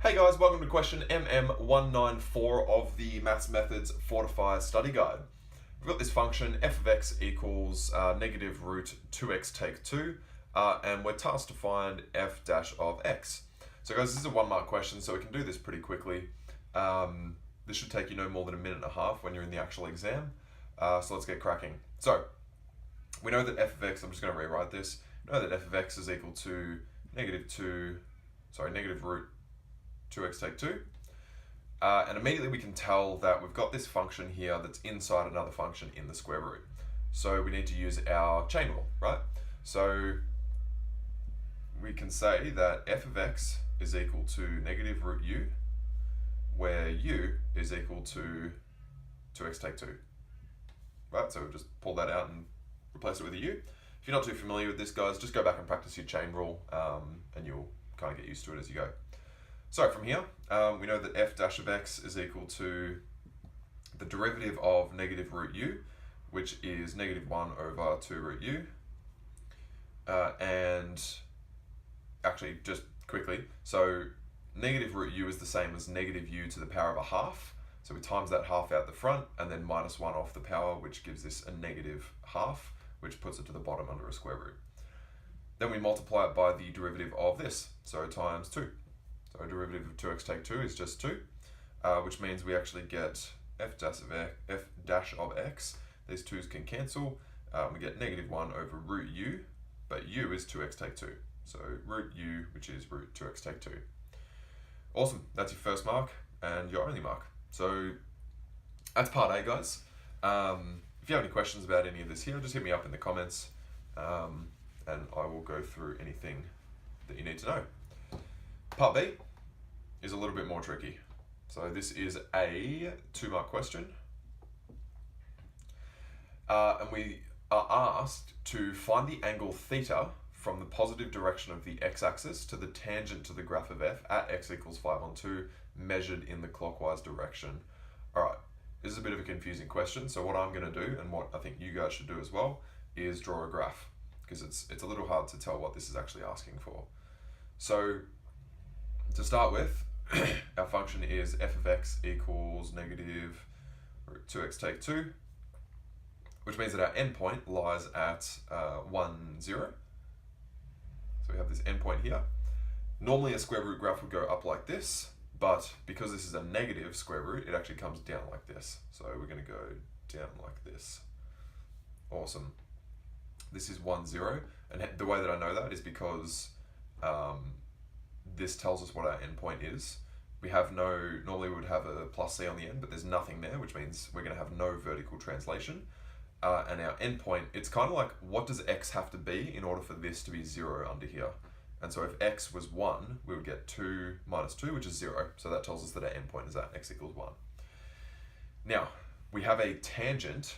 Hey guys, welcome to question MM194 of the Maths Methods Fortify study guide. We've got this function f of x equals negative root 2x take 2, and we're tasked to find f dash of x. So guys, this is a 1 mark question, so we can do this pretty quickly. This should take you no more than a minute and a half when you're in the actual exam. So let's get cracking. So we know that f of x, I'm just going to rewrite this, we know that f of x is equal to negative root 2x take 2, and immediately we can tell that we've got this function here that's inside another function in the square root. So we need to use our chain rule, right? So we can say that f of x is equal to negative root u, where u is equal to 2x take 2, right? So we'll just pull that out and replace it with a u. If you're not too familiar with this, guys, just go back and practice your chain rule, and you'll kind of get used to it as you go. So from here, we know that f dash of x is equal to the derivative of negative root u, which is negative 1 over 2 root u. And actually, just quickly, so negative root u is the same as negative u to the power of a half. So we times that half out the front and then minus 1 off the power, which gives this a negative half, which puts it to the bottom under a square root. Then we multiply it by the derivative of this, so times 2. So derivative of 2x take 2 is just 2, which means we actually get f dash of x. These 2's can cancel. We get negative 1 over root u, but u is 2x take 2. So root u, which is root 2x take 2. Awesome, that's your first mark and your only mark. So that's part A, guys. If you have any questions about any of this here, just hit me up in the comments, and I will go through anything that you need to know. Part B is a little bit more tricky. So this is a 2-mark question. And we are asked to find the angle theta from the positive direction of the x-axis to the tangent to the graph of f at x equals 5/2 measured in the clockwise direction. All right, this is a bit of a confusing question. So what I'm going to do, and what I think you guys should do as well, is draw a graph, because it's a little hard to tell what this is actually asking for. So to start with, our function is f of x equals negative root 2x take 2, which means that our endpoint lies at 1, 0. So we have this endpoint here. Normally a square root graph would go up like this, but because this is a negative square root, it actually comes down like this. So we're going to go down like this. Awesome. This is 1, 0, and the way that I know that is because this tells us what our endpoint is. We have normally we would have a plus c on the end, but there's nothing there, which means we're going to have no vertical translation. And our endpoint, it's kind of like, what does x have to be in order for this to be 0 under here? And so if x was 1, we would get 2 minus 2, which is 0. So that tells us that our endpoint is at x equals 1. Now, we have a tangent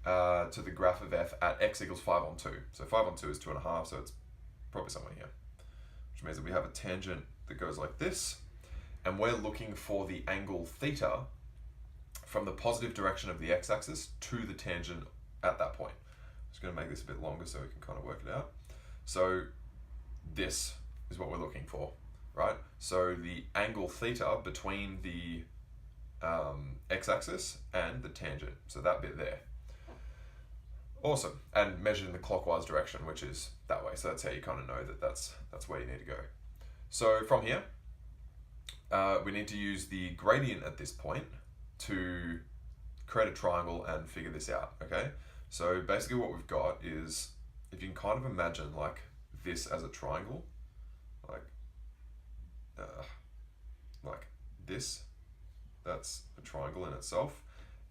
to the graph of f at x equals 5/2. So 5/2 is 2.5, so it's probably somewhere here, which means that we have a tangent that goes like this, and we're looking for the angle theta from the positive direction of the x-axis to the tangent at that point. I'm just going to make this a bit longer so we can kind of work it out. So this is what we're looking for, right? So the angle theta between the x-axis and the tangent, so that bit there. Awesome, and measured in the clockwise direction, which is that way. So that's how you kind of know that that's where you need to go. So from here, we need to use the gradient at this point to create a triangle and figure this out, okay? So basically what we've got is, if you can kind of imagine like this as a triangle, like this, that's a triangle in itself.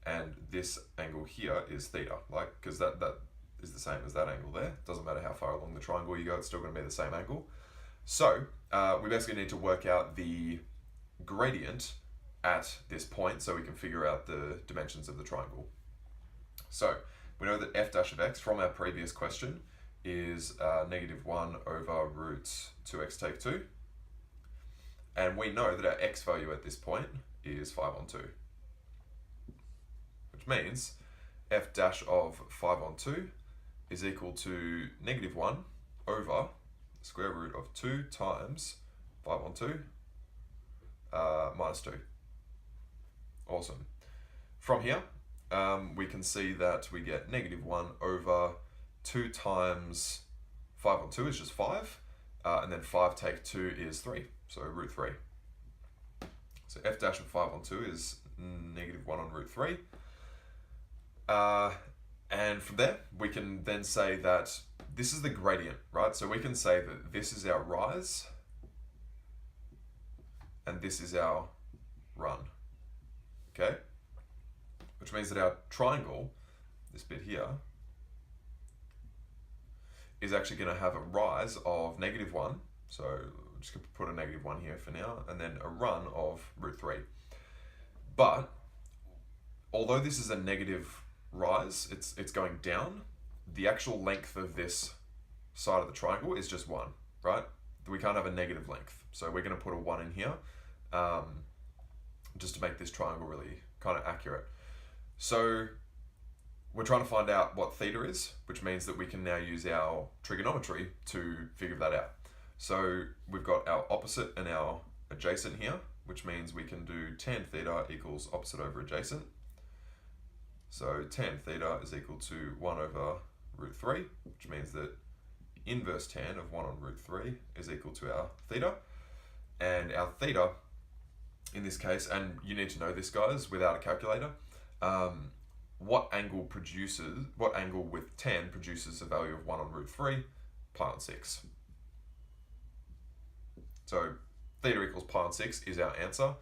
And this angle here is theta, like, because that is the same as that angle there. Doesn't matter how far along the triangle you go, it's still going to be the same angle. So we basically need to work out the gradient at this point so we can figure out the dimensions of the triangle. So we know that f dash of x from our previous question is negative 1 over root 2x take 2. And we know that our x value at this point is 5/2. Which means f dash of 5/2 is equal to negative 1 over the square root of 2 times 5/2 minus 2. Awesome. From here, we can see that we get negative 1 over 2 times 5 on 2 is just 5, and then 5 take 2 is 3, so root 3. So f dash of 5 on 2 is negative 1 on root 3. And from there, we can then say that this is the gradient, right? So we can say that this is our rise, and this is our run, okay? Which means that our triangle, this bit here, is actually going to have a rise of negative 1. So I'm just going to put a negative 1 here for now, and then a run of root 3. But although this is a negative rise, it's going down, the actual length of this side of the triangle is just 1, right? We can't have a negative length. So we're going to put a 1 in here just to make this triangle really kind of accurate. So we're trying to find out what theta is, which means that we can now use our trigonometry to figure that out. So we've got our opposite and our adjacent here, which means we can do tan theta equals opposite over adjacent. So tan theta is equal to 1 over root 3, which means that inverse tan of 1 on root 3 is equal to our theta. And our theta, in this case, and you need to know this, guys, without a calculator, what angle with tan produces a value of 1 on root 3? Pi on 6. So theta equals pi on 6 is our answer.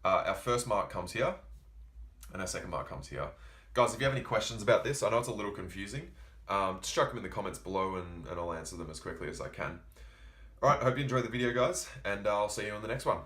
Our first mark comes here, and our second mark comes here. Guys, if you have any questions about this, I know it's a little confusing, just chuck them in the comments below and I'll answer them as quickly as I can. Alright, I hope you enjoyed the video, guys, and I'll see you on the next one.